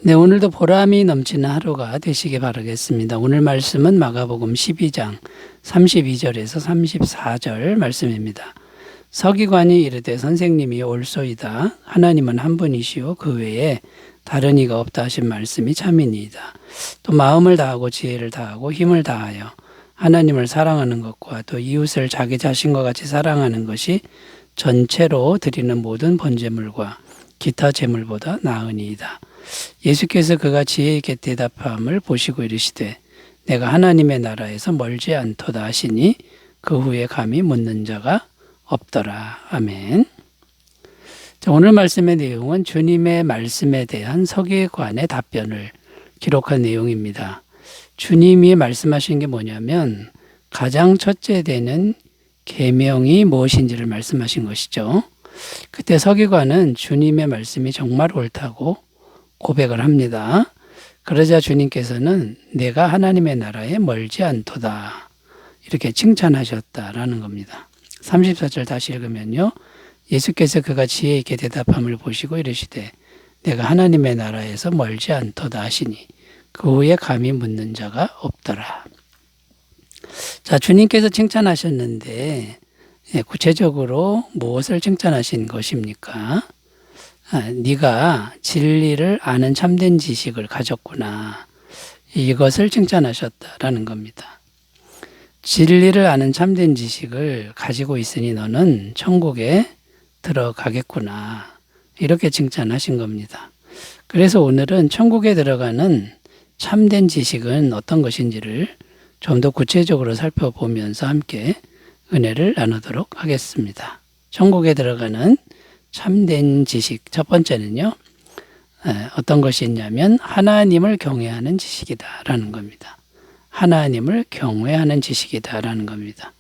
네, 오늘도 보람이 넘치는 하루가 되시기 바라겠습니다. 오늘 말씀은 마가복음 12장 32절에서 34절 말씀입니다. 서기관이 이르되 선생님이 옳소이다. 하나님은 한 분이시요 그 외에 다른 이가 없다 하신 말씀이 참이니이다. 또 마음을 다하고 지혜를 다하고 힘을 다하여 하나님을 사랑하는 것과 또 이웃을 자기 자신과 같이 사랑하는 것이 전체로 드리는 모든 번제물과 기타 제물보다 나으니이다. 예수께서 그가 지혜 있게 대답함을 보시고 이르시되 내가 하나님의 나라에서 멀지 않도다 하시니 그 후에 감히 묻는 자가 없더라. 아멘. 자, 오늘 말씀의 내용은 주님의 말씀에 대한 서기관의 답변을 기록한 내용입니다. 주님이 말씀하신 게 뭐냐면 가장 첫째 되는 계명이 무엇인지를 말씀하신 것이죠. 그때 서기관은 주님의 말씀이 정말 옳다고 고백을 합니다. 그러자 주님께서는 내가 하나님의 나라에 멀지 않도다 이렇게 칭찬하셨다라는 겁니다. 34절 다시 읽으면요. 예수께서 그가 지혜 있게 대답함을 보시고 이르시되 내가 하나님의 나라에서 멀지 않도다 하시니 그 후에 감히 묻는 자가 없더라. 자, 주님께서 칭찬하셨는데 구체적으로 무엇을 칭찬하신 것입니까? 네가 진리를 아는 참된 지식을 가졌구나. 이것을 칭찬하셨다라는 겁니다. 진리를 아는 참된 지식을 가지고 있으니 너는 천국에 들어가겠구나. 이렇게 칭찬하신 겁니다. 그래서 오늘은 천국에 들어가는 참된 지식은 어떤 것인지를 좀 더 구체적으로 살펴보면서 함께 은혜를 나누도록 하겠습니다. 천국에 들어가는 참된 지식 첫 번째는요. 어떤 것이 있냐면 하나님을 경외하는 지식이다라는 겁니다. 하나님을 경외하는 지식이다라는 겁니다.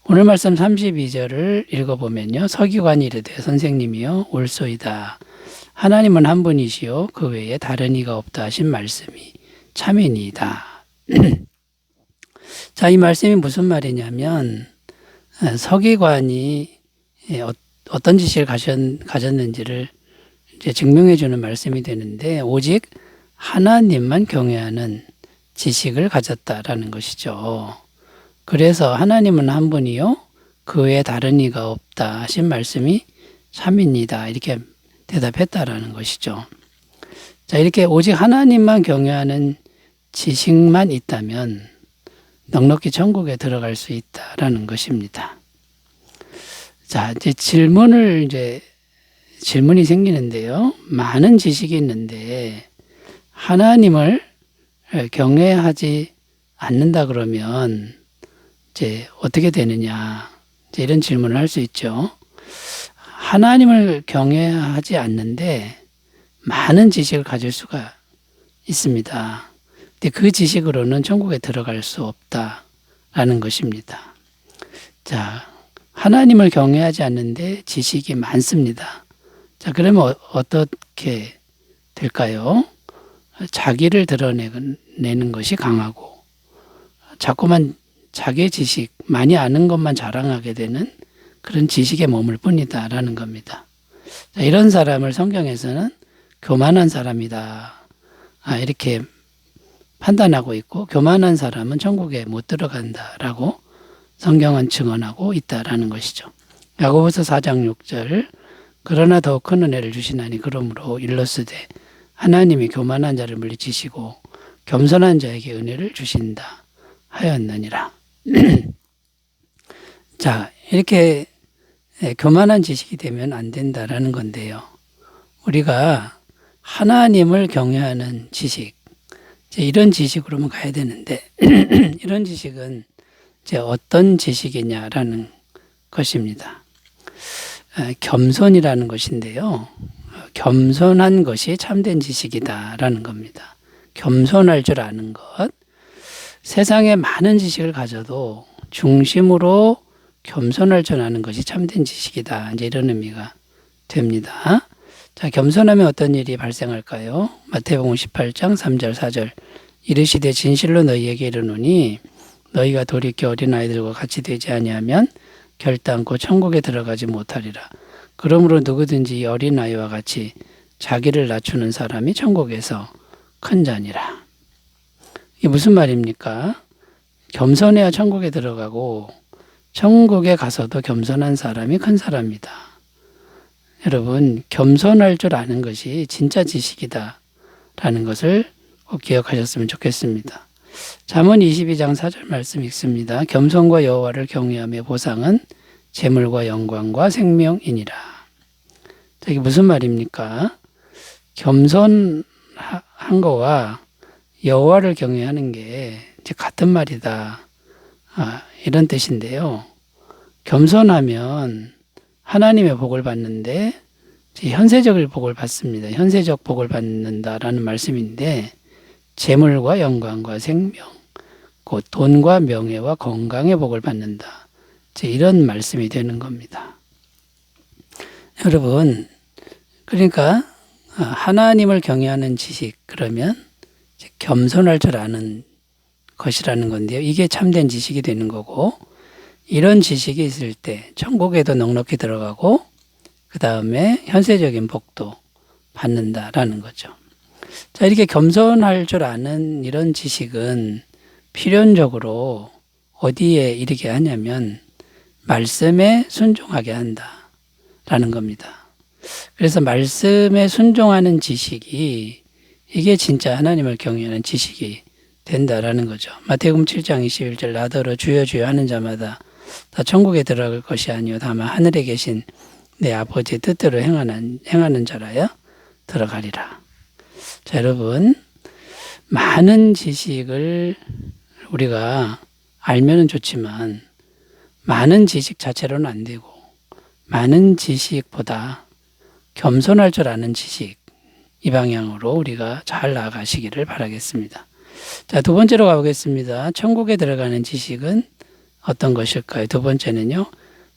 오늘 말씀 32절을 읽어보면요. 서기관이 이르되 선생님이여 옳소이다. 하나님은 한 분이시요 그 외에 다른 이가 없다 하신 말씀이 참이니이다. 자, 이 말씀이 무슨 말이냐면 서기관이 어떤 지식을 가졌는지를 이제 증명해 주는 말씀이 되는데 오직 하나님만 경외하는 지식을 가졌다라는 것이죠. 그래서 하나님은 한 분이요 그 외에 다른 이가 없다 하신 말씀이 참입니다. 이렇게 대답했다라는 것이죠. 자, 이렇게 오직 하나님만 경외하는 지식만 있다면 넉넉히 천국에 들어갈 수 있다라는 것입니다. 자, 이제 질문이 생기는데요. 많은 지식이 있는데 하나님을 경외하지 않는다 그러면 이제 어떻게 되느냐? 이제 이런 질문을 할 수 있죠. 하나님을 경외하지 않는데 많은 지식을 가질 수가 있습니다. 근데 그 지식으로는 천국에 들어갈 수 없다라는 것입니다. 자, 하나님을 경외하지 않는데 지식이 많습니다. 자, 그러면 어떻게 될까요? 자기를 드러내는 것이 강하고 자꾸만 자기의 지식, 많이 아는 것만 자랑하게 되는 그런 지식에 머물 뿐이다라는 겁니다. 자, 이런 사람을 성경에서는 교만한 사람이다. 이렇게 판단하고 있고 교만한 사람은 천국에 못 들어간다라고 성경은 증언하고 있다라는 것이죠. 야고보서 4장 6절 그러나 더 큰 은혜를 주시나니 그러므로 일러스되 하나님이 교만한 자를 물리치시고 겸손한 자에게 은혜를 주신다 하였느니라. 자, 이렇게 교만한 지식이 되면 안 된다라는 건데요. 우리가 하나님을 경외하는 지식, 이런 지식으로만 가야 되는데 이런 지식은 이제 어떤 지식이냐라는 것입니다. 겸손이라는 것인데요. 겸손한 것이 참된 지식이다라는 겁니다. 겸손할 줄 아는 것. 세상에 많은 지식을 가져도 중심으로 겸손할 줄 아는 것이 참된 지식이다. 이제 이런 의미가 됩니다. 자, 겸손하면 어떤 일이 발생할까요? 마태복음 18장 3절 4절 이르시되 진실로 너희에게 이르노니 너희가 돌이켜 어린아이들과 같이 되지 아니하면 결단코 천국에 들어가지 못하리라. 그러므로 누구든지 어린아이와 같이 자기를 낮추는 사람이 천국에서 큰 자니라. 이게 무슨 말입니까? 겸손해야 천국에 들어가고 천국에 가서도 겸손한 사람이 큰 사람이다. 여러분, 겸손할 줄 아는 것이 진짜 지식이다 라는 것을 꼭 기억하셨으면 좋겠습니다. 잠언 22장 4절 말씀 읽습니다. 겸손과 여호와를 경외함의 보상은 재물과 영광과 생명이니라. 이게 무슨 말입니까? 겸손한 거와 여호와를 경외하는 게 같은 말이다. 이런 뜻인데요. 겸손하면 하나님의 복을 받는데 현세적인 복을 받습니다. 현세적 복을 받는다라는 말씀인데 재물과 영광과 생명, 곧 돈과 명예와 건강의 복을 받는다. 이런 말씀이 되는 겁니다. 여러분, 그러니까 하나님을 경외하는 지식, 그러면 겸손할 줄 아는 것이라는 건데요. 이게 참된 지식이 되는 거고, 이런 지식이 있을 때 천국에도 넉넉히 들어가고 그 다음에 현세적인 복도 받는다라는 거죠. 자, 이렇게 겸손할 줄 아는 이런 지식은 필연적으로 어디에 이르게 하냐면 말씀에 순종하게 한다라는 겁니다. 그래서 말씀에 순종하는 지식이 이게 진짜 하나님을 경외하는 지식이 된다라는 거죠. 마태복음 7장 21절 나더러 주여 주여 하는 자마다 다 천국에 들어갈 것이 아니요 다만 하늘에 계신 내 아버지의 뜻대로 행하는 자라야 들어가리라. 자, 여러분, 많은 지식을 우리가 알면은 좋지만 많은 지식 자체로는 안 되고 많은 지식보다 겸손할 줄 아는 지식, 이 방향으로 우리가 잘 나아가시기를 바라겠습니다. 자, 두 번째로 가보겠습니다. 천국에 들어가는 지식은 어떤 것일까요? 두 번째는요,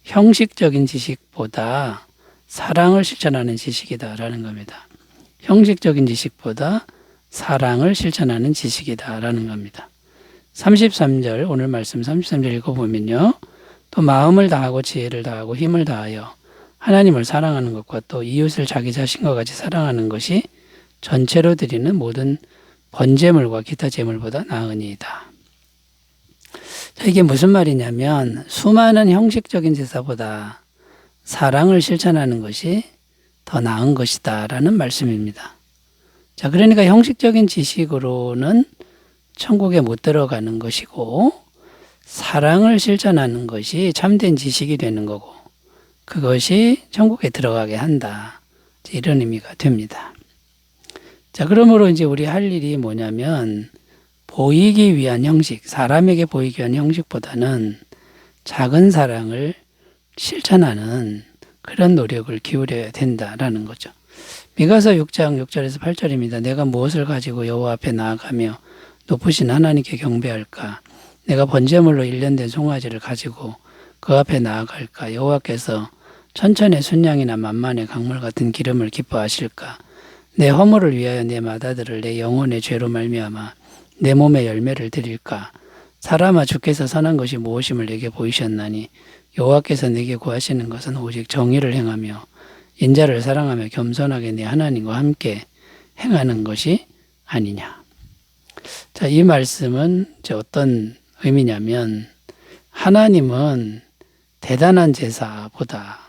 형식적인 지식보다 사랑을 실천하는 지식이다라는 겁니다. 형식적인 지식보다 사랑을 실천하는 지식이다라는 겁니다. 33절, 오늘 말씀 33절 읽어보면요. 또 마음을 다하고 지혜를 다하고 힘을 다하여 하나님을 사랑하는 것과 또 이웃을 자기 자신과 같이 사랑하는 것이 전체로 드리는 모든 번제물과 기타 제물보다 나으니이다. 자, 이게 무슨 말이냐면 수많은 형식적인 제사보다 사랑을 실천하는 것이 더 나은 것이다 라는 말씀입니다. 자, 그러니까 형식적인 지식으로는 천국에 못 들어가는 것이고 사랑을 실천하는 것이 참된 지식이 되는 거고 그것이 천국에 들어가게 한다. 이런 의미가 됩니다. 자, 그러므로 이제 우리 할 일이 뭐냐면 보이기 위한 형식, 사람에게 보이기 위한 형식보다는 작은 사랑을 실천하는 그런 노력을 기울여야 된다라는 거죠. 미가서 6장 6절에서 8절입니다. 내가 무엇을 가지고 여호와 앞에 나아가며 높으신 하나님께 경배할까? 내가 번제물로 1년 된 송아지를 가지고 그 앞에 나아갈까? 여호와께서 천천의 순양이나 만만의 강물 같은 기름을 기뻐하실까? 내 허물을 위하여 내 마다들을 내 영혼의 죄로 말미암아 내 몸에 열매를 드릴까? 사람아, 주께서 선한 것이 무엇임을 내게 보이셨나니 여호와께서 내게 구하시는 것은 오직 정의를 행하며 인자를 사랑하며 겸손하게 내 하나님과 함께 행하는 것이 아니냐. 자, 이 말씀은 어떤 의미냐면 하나님은 대단한 제사보다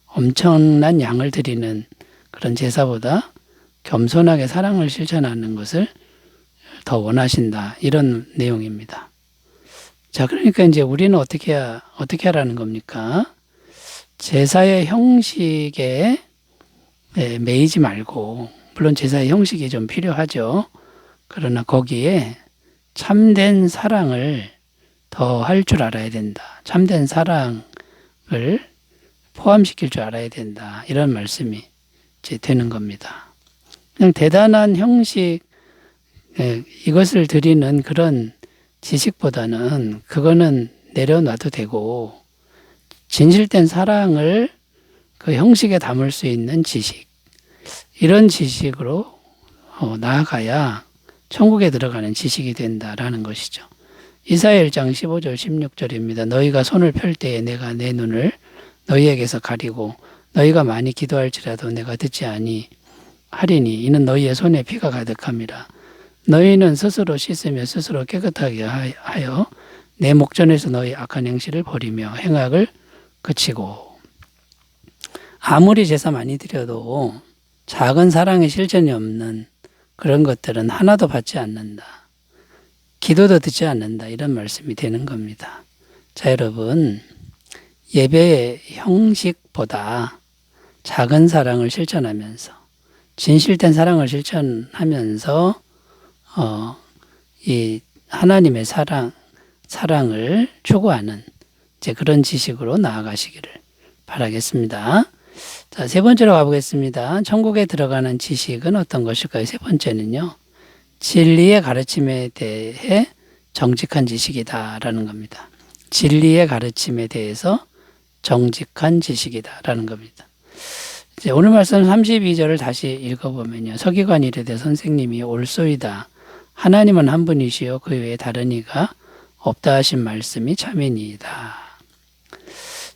엄청난 양을 드리는 그런 제사보다 겸손하게 사랑을 실천하는 것을 더 원하신다. 이런 내용입니다. 자, 그러니까 이제 우리는 어떻게 하라는 겁니까? 제사의 형식에 매이지 말고, 물론 제사의 형식이 좀 필요하죠. 그러나 거기에 참된 사랑을 더 할 줄 알아야 된다. 참된 사랑을 포함시킬 줄 알아야 된다. 이런 말씀이 이제 되는 겁니다. 그냥 대단한 형식, 이것을 드리는 그런 지식보다는 그거는 내려놔도 되고, 진실된 사랑을 그 형식에 담을 수 있는 지식, 이런 지식으로 나아가야 천국에 들어가는 지식이 된다라는 것이죠. 이사야 1장 15절 16절입니다. 너희가 손을 펼 때에 내가 내 눈을 너희에게서 가리고 너희가 많이 기도할지라도 내가 듣지 하리니 이는 너희의 손에 피가 가득함이라. 너희는 스스로 씻으며 스스로 깨끗하게 하여 내 목전에서 너희 악한 행실을 버리며 행악을 그치고. 아무리 제사 많이 드려도 작은 사랑의 실천이 없는 그런 것들은 하나도 받지 않는다. 기도도 듣지 않는다. 이런 말씀이 되는 겁니다. 자, 여러분, 예배의 형식보다 작은 사랑을 실천하면서 진실된 사랑을 실천하면서 이 하나님의 사랑을 추구하는 이제 그런 지식으로 나아가시기를 바라겠습니다. 자, 세 번째로 가보겠습니다. 천국에 들어가는 지식은 어떤 것일까요? 세 번째는요, 진리의 가르침에 대해 정직한 지식이다라는 겁니다. 진리의 가르침에 대해서 정직한 지식이다라는 겁니다. 이제 오늘 말씀 32절을 다시 읽어보면요, 서기관이 이르되 선생님이 옳소이다. 하나님은 한 분이시요 그 외에 다른 이가 없다 하신 말씀이 참이니이다.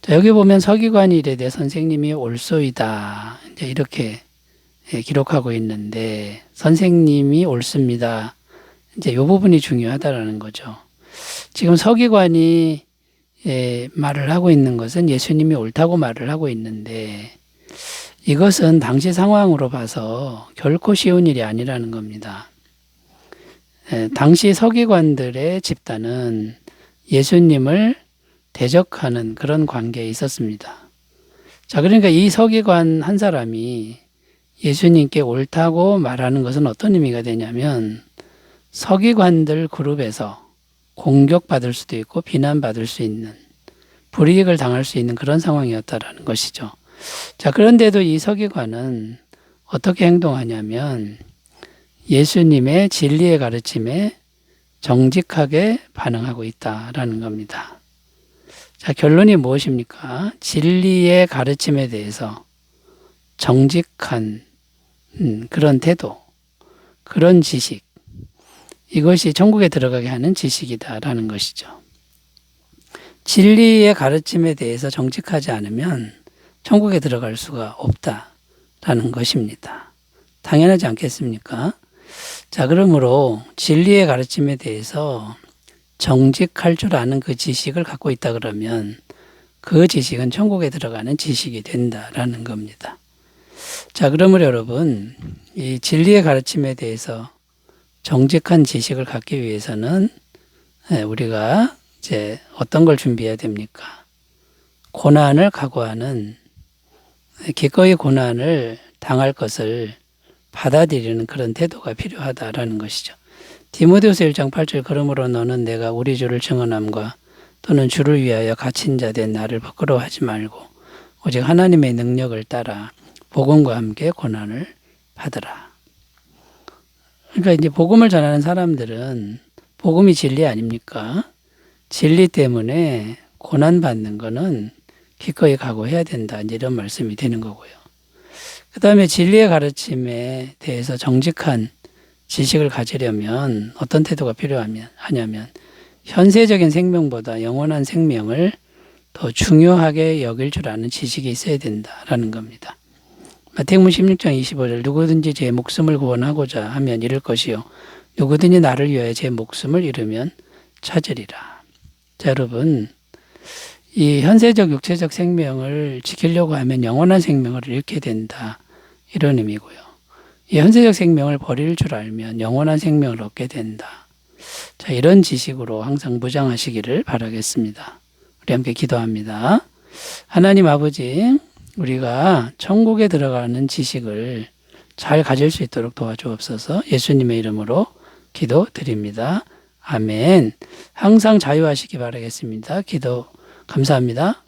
자, 여기 보면 서기관이 이르되 선생님이 옳소이다. 이제 이렇게 기록하고 있는데, 선생님이 옳습니다. 이제 이 부분이 중요하다라는 거죠. 지금 서기관이 말을 하고 있는 것은 예수님이 옳다고 말을 하고 있는데, 이것은 당시 상황으로 봐서 결코 쉬운 일이 아니라는 겁니다. 당시 서기관들의 집단은 예수님을 대적하는 그런 관계에 있었습니다. 자, 그러니까 이 서기관 한 사람이 예수님께 옳다고 말하는 것은 어떤 의미가 되냐면, 서기관들 그룹에서 공격받을 수도 있고 비난받을 수 있는, 불이익을 당할 수 있는 그런 상황이었다라는 것이죠. 자, 그런데도 이 서기관은 어떻게 행동하냐면 예수님의 진리의 가르침에 정직하게 반응하고 있다라는 겁니다. 자, 결론이 무엇입니까? 진리의 가르침에 대해서 정직한 그런 태도, 그런 지식, 이것이 천국에 들어가게 하는 지식이다라는 것이죠. 진리의 가르침에 대해서 정직하지 않으면 천국에 들어갈 수가 없다라는 것입니다. 당연하지 않겠습니까? 자, 그러므로 진리의 가르침에 대해서 정직할 줄 아는 그 지식을 갖고 있다 그러면 그 지식은 천국에 들어가는 지식이 된다라는 겁니다. 자, 그러므로 여러분, 이 진리의 가르침에 대해서 정직한 지식을 갖기 위해서는 우리가 이제 어떤 걸 준비해야 됩니까? 고난을 각오하는, 기꺼이 고난을 당할 것을 받아들이는 그런 태도가 필요하다라는 것이죠. 디모데후서 1장 8절 그러므로 너는 내가 우리 주를 증언함과 또는 주를 위하여 갇힌 자 된 나를 부끄러워하지 말고 오직 하나님의 능력을 따라 복음과 함께 고난을 받으라. 그러니까 이제 복음을 전하는 사람들은 복음이 진리 아닙니까? 진리 때문에 고난 받는 거는 기꺼이 각오해야 된다. 이제 이런 말씀이 되는 거고요. 그 다음에 진리의 가르침에 대해서 정직한 지식을 가지려면 어떤 태도가 필요하냐면 현세적인 생명보다 영원한 생명을 더 중요하게 여길 줄 아는 지식이 있어야 된다라는 겁니다. 마태복음 16장 25절 누구든지 제 목숨을 구원하고자 하면 잃을 것이요 누구든지 나를 위하여 제 목숨을 잃으면 찾으리라. 자, 여러분, 이 현세적 육체적 생명을 지키려고 하면 영원한 생명을 잃게 된다, 이런 의미고요. 이 현세적 생명을 버릴 줄 알면 영원한 생명을 얻게 된다. 자, 이런 지식으로 항상 무장하시기를 바라겠습니다. 우리 함께 기도합니다. 하나님 아버지, 우리가 천국에 들어가는 지식을 잘 가질 수 있도록 도와주옵소서. 예수님의 이름으로 기도드립니다. 아멘. 항상 자유하시기 바라겠습니다. 기도 감사합니다.